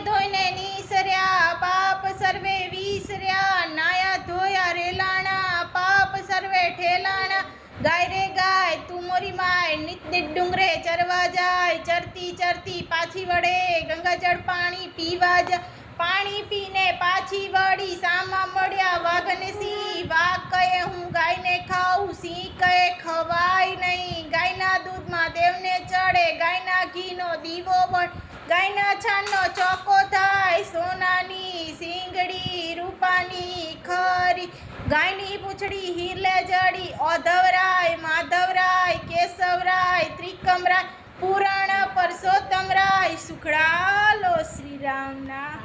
ધોઈને નીસર્યા પાપ સર્વે વિસર્યા, નાયા ધોયા રેલાણા પાપ સર્વે ઠેલાણા। ગાય રે ગાય તું મોરી માય, નિત નિત ડુંગરે ચરવા જાય, ચરતી ચરતી પાછી વળે ગંગાજળ પાણી પીવા જાય। પાણી પીને પાછી વળી સામા મળ્યા વાઘ ને સિંહ, વાઘ કહે હું ગાયને ખાઉં, સિંહ કહે ખવાય નહીં। ગાયના દૂધમાં દેવને ચડે, ગાયના ઘીનો દીવો બળે, ગાયના છાણનો ચોકો થાય, સોનાની શીંગડી રૂપાની ખરી। ગાયની પૂંછડી હીરલે જડી, ઓધવરાય માધવરાય કેશવરાય ત્રિકમરાય, પુરાણ પરસોત્તમરાય। સુખડાલો શ્રી રામના।